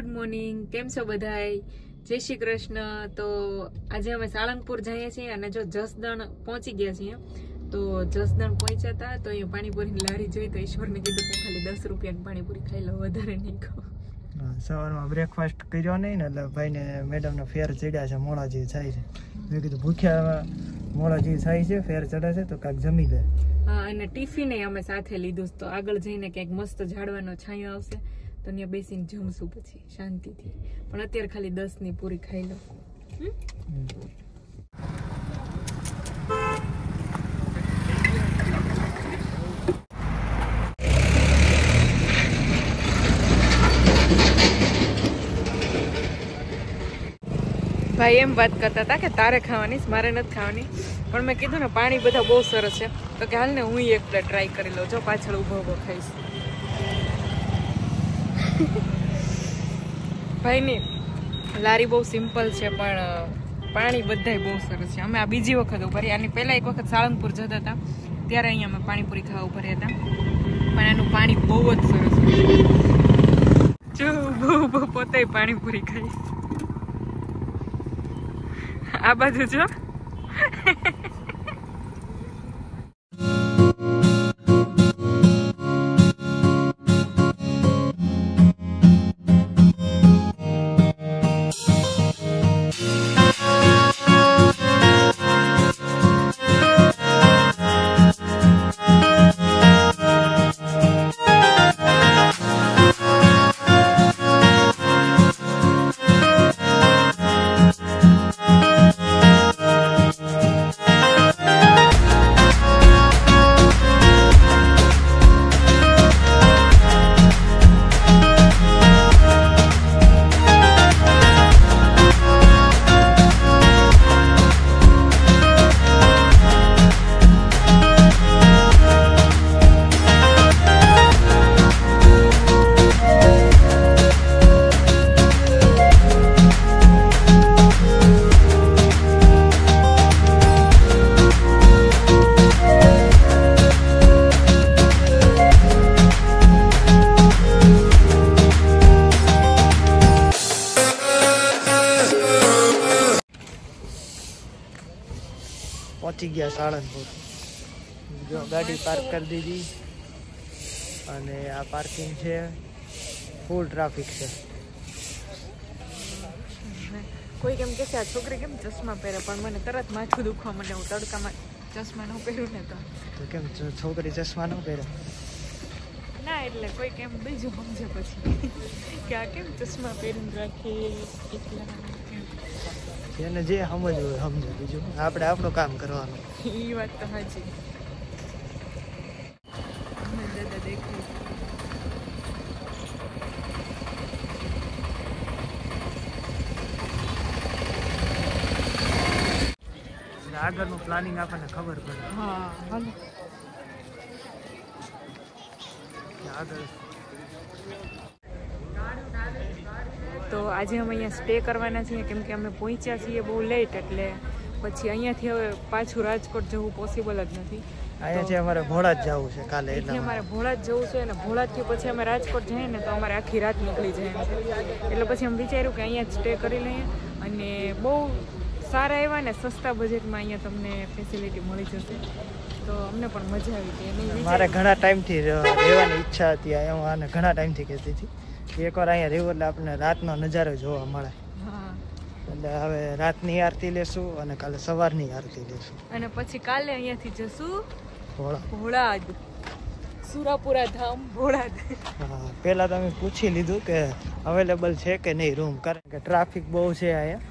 Good morning, કેમ છો બધાય? જય શ્રી કૃષ્ણ। તો આજે અમે સાળંગપુર જઈએ છીએ અને જો જસદણ પહોંચી ગયા છીએ। તો જસદણ પહોંચ્યા હતા તો અહીંયા પાણીપુરીની લારી જોઈ તો ઈશ્વરને કીધું કે ખાલી 10 રૂપિયાની પાણીપુરી ખાઈ લો, વધારે નહીં ખાઓ। સવારમાં બ્રેકફાસ્ટ કર્યો નહીં ને એટલે ભાઈને મેડમને ફેર ચડ્યા છે, મોળાજી થાય છે। મેં કીધું ભૂખ્યા મોળાજી થાય છે, ફેર ચડે છે તો કાંઈક જમી લે। હા, અને ટિફિન અમે સાથે લીધું તો આગળ જઈને ક્યાંક મસ્ત ઝાડવાનો છાંયો આવશે તો ત્યાં બેસીને જમશું પછી શાંતિથી, પણ અત્યારે ખાલી 10 ની પૂરી ખાઈ લો। ભાઈ એમ વાત કરતા હતા કે તારે ખાવાની, મારે નથી ખાવાની, પણ મેં કીધું ને પાણી બધા બહુ સરસ છે તો કે હાલ ને હું એક પ્લેટ ટ્રાય કરી લઉં। જો પાછળ ઊભો ઊભો ખાઈશ। ભાઈની લારી બહુ સિમ્પલ છે પણ પાણી બધાય બહુ સરસ છે। અમે આ બીજી વખત ઉભા, આની પહેલા એક વખત સાળંગપુર જતા હતા ત્યારે અહીંયા અમે પાણીપુરી ખાવા ઉભા રહ્યા હતા, પણ એનું પાણી બહુ જ સરસ છે। જો ઊભો ઊભો પોતે પાણીપુરી ખાઈશ। આ બાજુ જો પહોંચી ગયા સાળંગપુર। જો ગાડી પાર્ક કરી દીધી અને આ પાર્કિંગ છે, ફૂલ ટ્રાફિક છે। કોઈ કેમ કે આ છોકરી કેમ ચશ્મા પહેરે, પણ મને તરત માથું દુખવા માંડે, હું તડકામાં ચશ્મા ન પહેરું ને તો કેમ છોકરી ચશ્મા ન પહેરે ના, એટલે કોઈ કેમ બીજું સમજે પછી કે આ કેમ ચશ્મા પહેરીને રાખે એટલા। જેને જે સમજવું હોય સમજે, બીજું આપણે આપણું કામ કરવાનું। એ વાત તો સાચી। દાદા દેખાય આગળનું પ્લાનિંગ આપણને ખબર પડે। હા, હાલો આગળ તો આજે અમે અહીંયા સ્ટે કરવાના છીએ કેમ કે અમે પહોંચ્યા છીએ બહુ લેટ, એટલે પછી અહીંયાથી હવે પાછું રાજકોટ જવું પોસિબલ જ નથી। અહીંયાથી અમારે ભોળા જ જવું છે કાલે, એટલે અમારે ભોળા જ જવું છે અને ભોળાથી પછી અમે રાજકોટ જઈએ ને તો અમારે આખી રાત નીકળી જાય છે, એટલે પછી અમે વિચાર્યું કે અહીંયા જ સ્ટે કરી લઈએ અને બહુ સારા એવા ને સસ્તા બજેટમાં અહીંયા તમને ફેસિલિટી મળી જશે, તો અમને પણ મજા આવી ગઈ। મારે ઘણા ટાઈમથી રહેવાની ઈચ્છા હતી, હું આને ઘણા ટાઈમથી કહેતી હતી કે એકવાર અહીંયા રહેવું એટલે આપણને રાતનો નજારો જોવા મળે। એટલે હવે રાતની આરતી લેશું અને કાલે સવારની આરતી લેશું અને પછી કાલે અહીંયાથી જશું ભોળાદ, સુરાપુરા ધામ ભોળાદ। હા, પહેલાં તો અમે પૂછી લીધું કે અવેલેબલ છે કે નહીં રૂમ, કારણ કે ટ્રાફિક બહુ છે અહીંયા,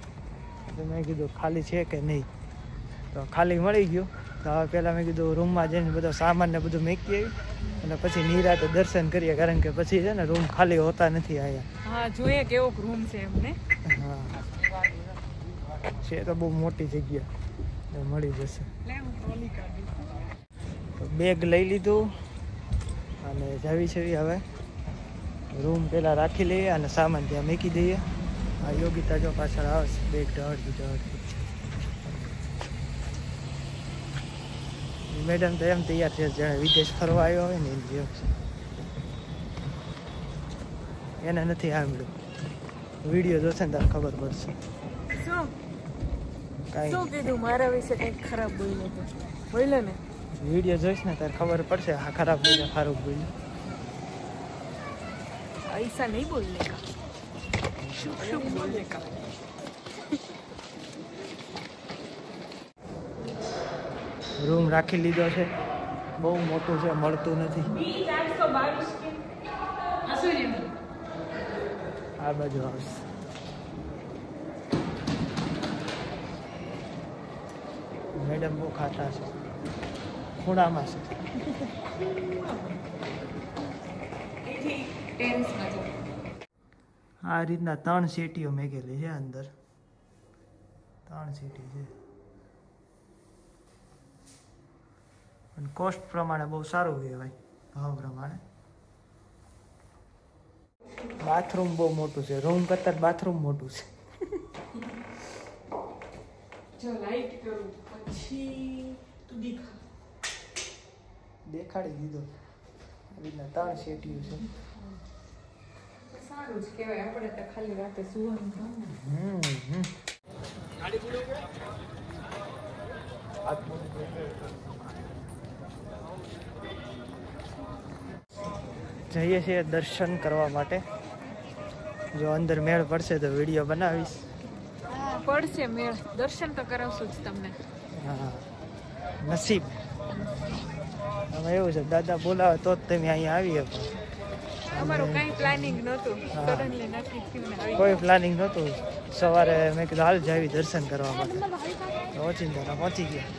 તો મેં કીધું ખાલી છે કે નહીં, તો ખાલી મળી ગયું। તો હવે પહેલાં મેં કીધું રૂમમાં જઈને બધો સામાન ને બધું મૂકી આવી અને પછી નિરાતે દર્શન કરીએ, કારણ કે પછી છે ને રૂમ ખાલી હોતા નથી અહીંયા। હા, જોઈએ કેવો રૂમ છે એમને। હા, છે તો બહુ મોટી જગ્યા, મળી જશે। તો બેગ લઈ લીધું અને જાવી છે હવે રૂમ પહેલાં રાખી લઈએ અને સામાન ત્યાં મૂકી દઈએ। આ યોગિતા જો પાછળ આવશે બેગ ઢળતી। મેડમ તો એમ તૈયાર છે, જાણે વિદેશ ફરવા આવ્યો હોય ને એમ જેવું છે, એને નથી સાંભળ્યું। વિડીયો જોશે ને તારે ખબર પડશે. શું કાંઈ શું કીધું મારા વિશે કંઈક ખરાબ બોલ્યો તો બોલ્યો ને વિડીયો જોઈશ ને તારે ખબર પડશે. હા ખરાબ બોલ્યો સારું બોલ્યો. ऐसा नहीं बोलने का शुभ शुभ बोलने का. રૂમ રાખી લીધો છે. બહુ મોટું છે, મળતું નથી. આ બાજુ આવશે. મેડમ બહુ ખાતા છે. ખૂણામાં છે. આ રીતના 3 સીટીઓ મેકેલી છે અંદર. 3 સીટી છે. અને કોસ્ટ પ્રમાણે બહુ સારું કહેવાય. ભાવ પ્રમાણે. બાથરૂમ બહુ મોટું છે. રૂમ કરતાં બાથરૂમ મોટું છે. જો લાઈટ કરું પછી તું દેખાડી દીધો. આ રીતના 3 સીટીઓ છે. સારું જ કહેવાય. આપણે તો ખાલી રાતે સુવાનું જઈએ છીએ દર્શન કરવા માટે. જો અંદર મેળ પડશે તો વિડીયો બનાવીશ. પડશે મેળ. દર્શન તો કરાવશું જ તમને. હા નસીબ. હવે એવું છે દાદા બોલાવે તો જ તમે અહીંયા આવી શકો. અમારું કઈ પ્લાનિંગ નહોતું. સડનલી નક્કી થયું ને આવી કોઈ પ્લાનિંગ નહોતું. સવારે મેં કીધું હાલ જાવી દર્શન કરવા માટે. ઓચિંતા પહોંચી ગયા.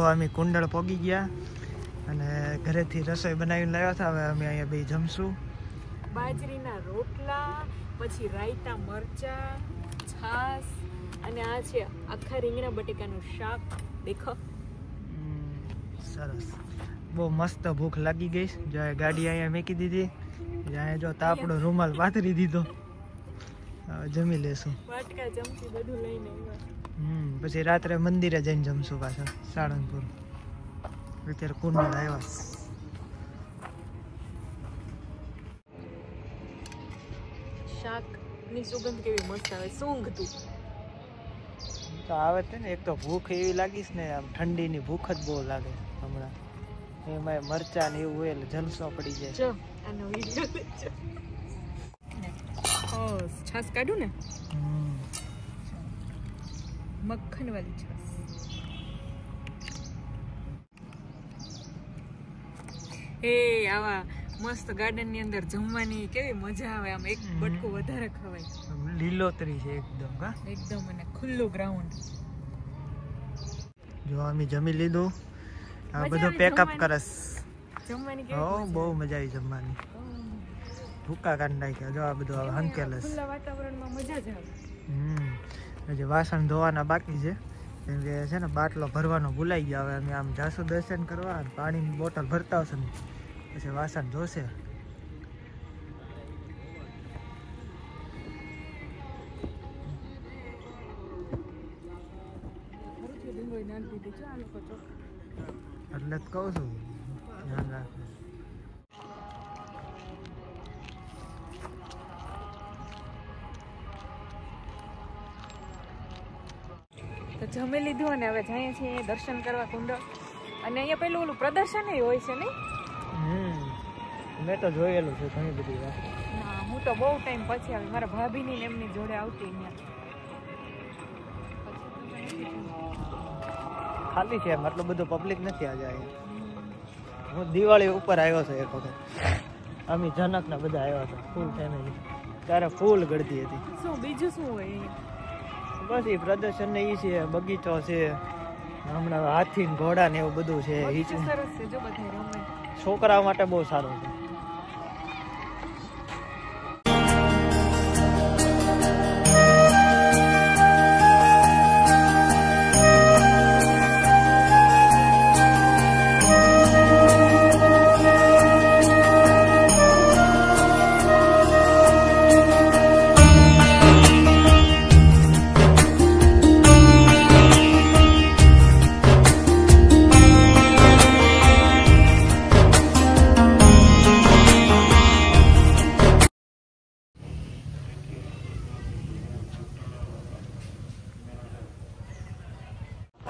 અમે કુંડળ પોગી ગયા અને ઘરેથી રસોઈ બનાવીને લાવ્યા હતા. હવે અમે અહીંયા બે જમશું. બાજરીના રોટલા, પછી રાયતા મરચા, છાસ અને આ છે આખા રીંગણા બટેકાનું શાક. દેખો સરસ. બહુ મસ્ત ભૂખ લાગી ગઈ. જો ગાડી અહીંયા મૂકી દીધી. અહીંયા જો તાપડો રૂમાલ પાથરી દીધો. જમી લેશું. વાટકા ચમચી બધું લઈને આવ્યા. પછી રાત્રે મંદિરે જઈને જમશું પાછા સાળંગપુર. અત્યારે કુંડળ આવ્યા. શાકની સુગંધ કેવી મસ્ત આવે. સૂંઘતું તો આવે છે ને. એક તો ભૂખ એવી લાગીશ ને, આમ ઠંડીની ભૂખ જ બહુ લાગે હમણાં. એમાં મરચા ને એવું હોય એટલે જલસો પડી જાય. જો આનો વિડિયો છાસ કાઢું ને. મક્ખન વાળી છાસ. એ આવા મસ્ત ગાર્ડન ની અંદર જમવાની કેવી મજા આવે. આમ એક બટકું વધારે ખવાય. લીલોતરી છે એકદમ. કા એકદમ અને ખુલ્લું ગ્રાઉન્ડ. જો અમે જમી લીધું. આ બધું પેકઅપ કરસ. જમવાની હો બહુ મજા આવી જમવાની. ભૂકા કાઢી નાખ્યા. જો આ બધું હંકેલસ. ખુલ્લા વાતાવરણમાં મજા જ આવે. હજી વાસણ ધોવાના બાકી છે, કેમ કે છે ને બાટલો ભરવાનો ભૂલાઈ ગયા. હવે અમે આમ જાસુ દર્શન કરવા, પાણીની બોટલ ભરતા આવશે ને પછી વાસણ ધોશે. એટલે જ કહું છું ધ્યાન રાખવું. તો જમી લીધું અને હવે જઈએ છીએ દર્શન કરવા કુંડળ. અને અહીંયા પેલું ઓલું પ્રદર્શન હોય છે નહીં? મેં તો જોયેલું છે ઘણી બધી વાર. ના, હું તો બહુ ટાઈમ પછી આવી, મારા ભાભીની ને એમની જોડે આવતી અહીંયા. ખાલી છે એમ, એટલું બધું પબ્લિક નથી આજે અહીંયા. હું દિવાળી ઉપર આવ્યો છું એક વખત, અમે જનક ને બધા આવ્યા હતા ફૂલ ફેમિલી, ત્યારે ફૂલ ગળદી હતી. શું બીજું શું હોય અહીંયા? બસ એ પ્રદર્શન ને ઈ છે, બગીચો છે, હમણાં હાથી ને ઘોડા ને એવું બધું છે. સરસ છે, જો બધા રમે. છોકરાઓ માટે બહુ સારું છે.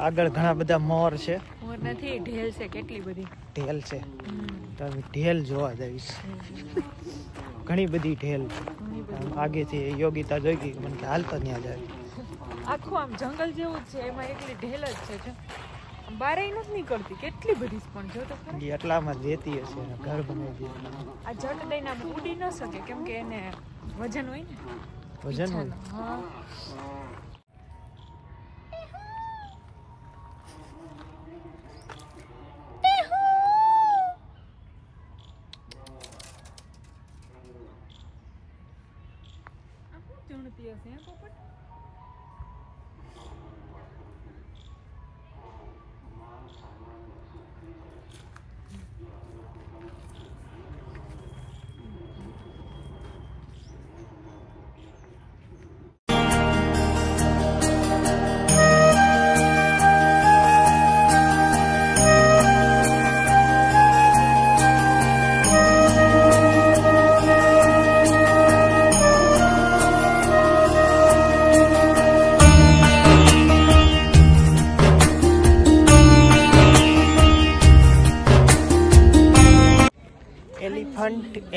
આગળ ઘણા બધા મોર છે. મોર નથી, ઢેલ છે, કેટલી બધી ઢેલ છે. તો અમે ઢેલ જોવા જઈશ. ઘણી બધી ઢેલ આગેથી યોગિતા જોઈ ગઈ, મને કે હાલતો ત્યાં જાય. આખું આમ જંગલ જેવું જ છે, એમાં એકલી ઢેલ જ છે. જો બારે નથી નીકળતી, કેટલી બધી પણ જો તો ખરા. એટલામાં જ રહેતી હશે અને ઘર બનાવી દે. આ જટ દઈને આમ ઉડી ન શકે, કેમ કે એને વજન હોય ને. વજન હોય. હા. ચૂણતી હશે હે પોપટ?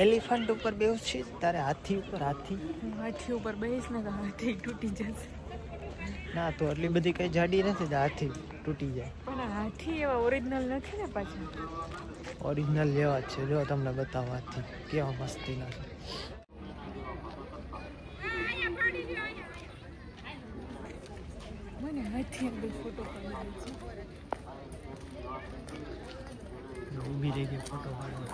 એલિફન્ટ ઉપર બેસ છે તારે? હાથી ઉપર? હાથી ઉપર બેસ ને તો હાથી તૂટી જશે. ના, તો એટલી બધી કઈ જાડી નથી, હાથી તૂટી જાય. પણ હાથી એવા ઓરિજિનલ નથી ને પાછા. ઓરિજિનલ જેવા જ છે, જો તમને બતાવો હાથી કેવા મસ્તીના છે. મને હાથી અંદર ફોટો પાડવાનો છે. ઊભી રહી ગઈ ફોટો પાડવા.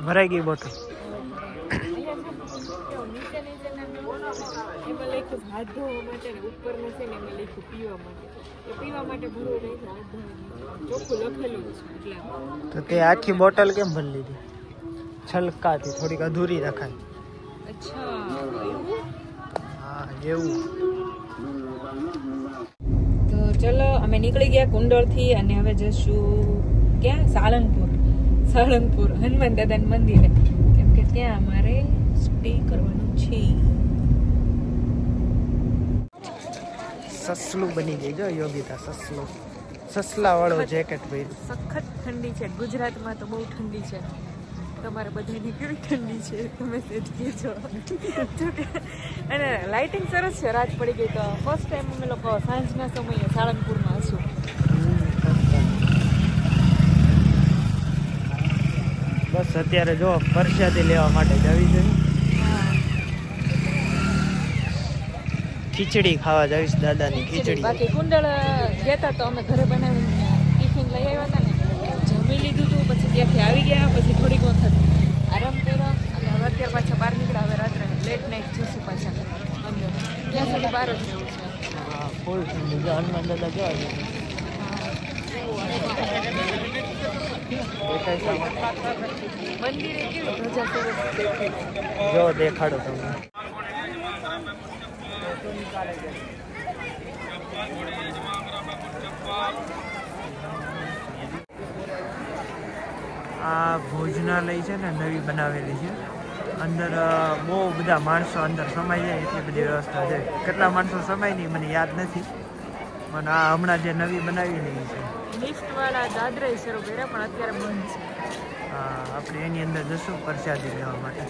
ભરાઈ ગઈ બોટલ. એમાં લખ્યું હાથ ધોવા માટે, ઉપર નથી ને એમાં લખ્યું પીવા માટે. પીવા માટે ભરવું નહીં, હાથ ધોવા ચોખ્ખું લખેલું છે. એટલે તો તે આખી બોટલ કેમ ભરી લીધી? છલકાથી થોડીક અધૂરી રખાય. અચ્છા, હા એવું. તો ચલો અમે નીકળી ગયા કુંડળ થી અને હવે જશું ક્યાં? સાળંગપુર હનુમાન દાદાના મંદિરે, કેમ કે ત્યાં અમારે સ્ટે કરવાનું છે. સસલું બની ગઈ જો યોગિતા. સસલા વાળો જેકેટ પહેર્યું. સખત ઠંડી છે ગુજરાતમાં, તો બહુ ઠંડી છે. તમારે બધાની કેવી ઠંડી છે તમે સેજ કહેજો. અને લાઇટિંગ સરસ છે, રાત પડી ગઈ. તો ફર્સ્ટ ટાઈમ અમે લોકો સાંજના સમયે સાળંગપુરમાં હશું. બસ અત્યારે જો પ્રસાદી લેવા માટે જવી જોઈએ. હા, ખીચડી ખાવા જઈશ, દાદાની ખીચડી. બાકી કુંડળ ગયા તો અમે ઘરે બનાવીને ટિફિન લઈ આવ્યા હતા ને, જમી લીધું હતું, પછી ત્યાંથી આવી ગયા, પછી થોડીક વખત આરામ કર્યો અને હવે અત્યારે પાછા બહાર નીકળ્યા. હવે રાત્રે લેટ નાઇટ જશું પાછા અંદર, ત્યાં સુધી બહાર જ રહેવું છે. હા, ફૂલ ઠંડી. હનુમાન દાદા કેવા છે? મંદિરે કેવું ધજા સરસ જો દેખાડો તમને. આ ભોજનાલય છે ને, નવી બનાવેલી છે. અંદર બહુ બધા માણસો અંદર સમાઈ જાય એટલી બધી વ્યવસ્થા છે. કેટલા માણસો સમાય નહીં મને યાદ નથી, પણ આ હમણાં જે નવી બનાવેલી છે. લિફ્ટવાળા દાદરા શરૂ કર્યા પણ અત્યારે બંધ છે. આપણે એની અંદર જશું પ્રસાદી લેવા માટે.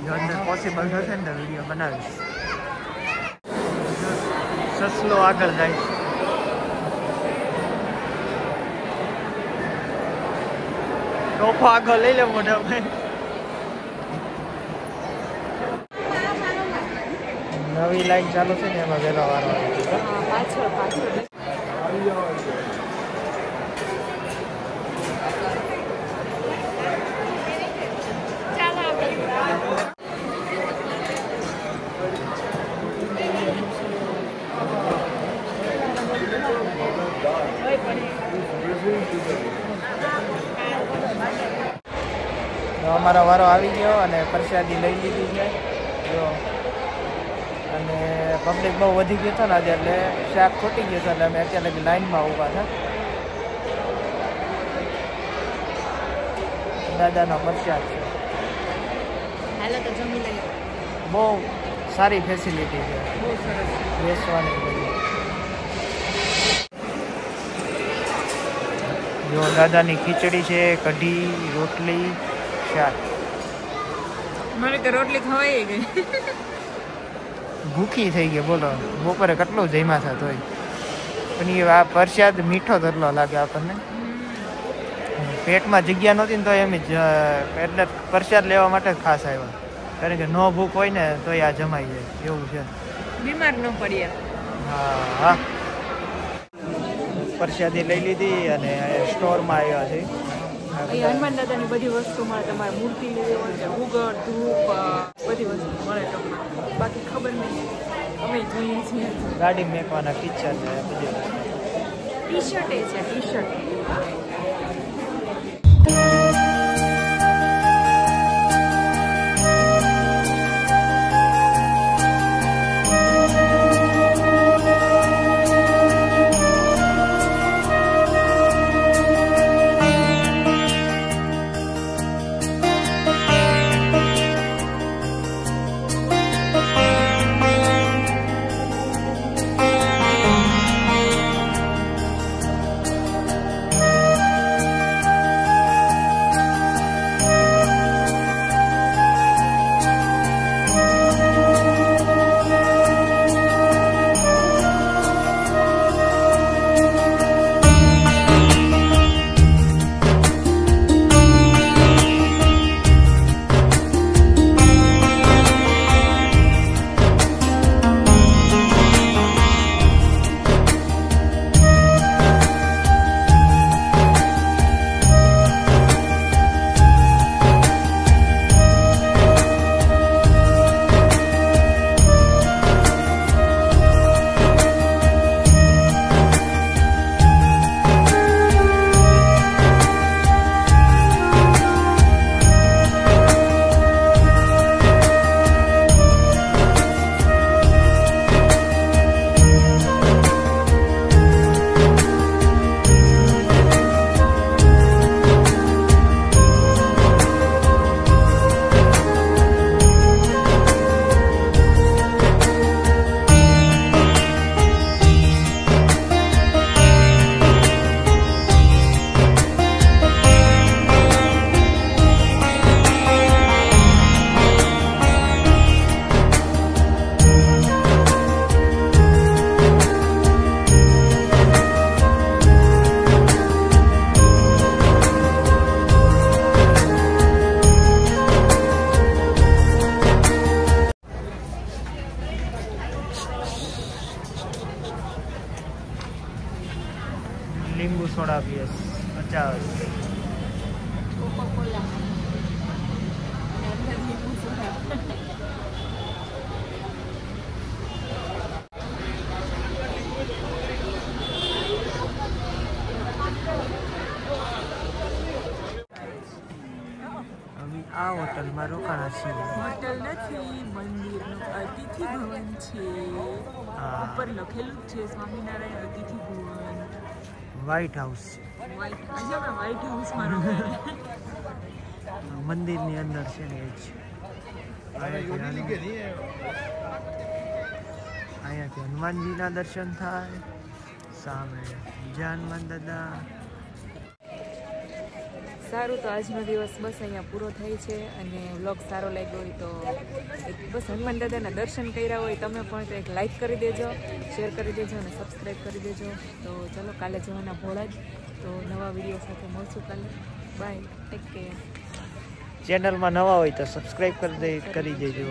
જો અંદર પોસિબલ થશે ને તો વિડીયો બનાવીશ. સસલો આગળ જાય. ટોપો આગળ લઈ લે મોઢા ભાઈ. નવી લાઈન ચાલુ છે ને એમાં વહેલા વારો પાછળ અમારો વારો આવી ગયો અને પ્રસાદી લઈ લીધી છે જો. અને પબ્લિક બહુ વધી ગયું હતું ને આજે, એટલે શાક ખોટી ગયું હતું, એટલે અમે અત્યારે લગી લાઈનમાં ઊભા હતા. દાદાનો પ્રસાદ છે. હાલો તો જમી લઈએ. બહુ સારી ફેસિલિટી છે, બહુ સરસ બેસવાની બધી. જો દાદાની ખીચડી છે, કઢી, રોટલી, શાક. મને તો રોટલી ખવાઈ ગઈ. ભૂખી થઈ ગઈ બોલો. બપોરે કેટલું જમ્યા હતા તોય. પણ એ આ પ્રસાદ મીઠો ધરલો લાગે આપણને. પેટમાં જગ્યા નહોતી ને તો એમ જ, એટલે પ્રસાદ લેવા માટે જ ખાસ આવ્યા. કારણ કે નો ભૂખ હોય ને તો આ જમાઈ જાય એવું છે. બીમાર ન પડીએ. હા, પ્રસાદી લઈ લીધી અને સ્ટોરમાં આવ્યા છે. અહીંયા હનુમાન દાદાની બધી વસ્તુ મળે. તમારે મૂર્તિ લેવી હોય કે ઉગડ, ધૂપ, બધી વસ્તુ મળે તમને. બાકી ખબર નહીં, અમે જોઈએ છીએ. ગાડી મેકવાના કિચન છે બધી વસ્તુ. ટી શર્ટ છે, ટી શર્ટ. લીંબુ સોડા પીએ 50. કોકોકોલા અંદર લીંબુ સોડા. અમે આ હોટલમાં રોકાણા છીએ. હોટલ નથી, મંદિરનું અતિથિ ભવન છે. ઉપર લખેલું જ છે સ્વામિનારાયણ અતિથિ ભવન. વ્હાઈટ હાઉસ વ્હાઈટ હાઉસમાં રોકાયા. મંદિરની અંદર છે ને એ જ. અહીંયાથી હનુમાનજીના દર્શન થાય. સામે બીજા હનુમાન દાદા. સારું, તો આજનો દિવસ બસ અહીંયા પૂરો થાય છે. અને વ્લોગ સારો લાગ્યો હોય તો બસ હનુમાન દાદાના દર્શન કર્યા હોય તમે પણ તો એક લાઈક કરી દેજો, શેર કરી દેજો અને સબસ્ક્રાઈબ કરી દેજો. તો ચલો, કાલે જવાના ભોળા જ. તો નવા વિડીયો સાથે મળશું કાલે. Bye, take care. ચેનલમાં નવા હોય તો સબસ્ક્રાઈબ કરી દેજો.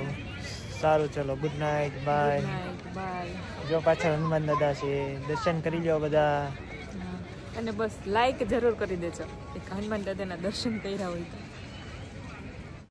સારું, ચલો, ગુડ નાઇટ, બાય. બાય. જો પાછળ હનુમાન દાદા છે, દર્શન કરી લો બધા. અને બસ લાઈક જરૂર કરી દેજો એક હનુમાન દાદાના દર્શન કર્યા હોય તો.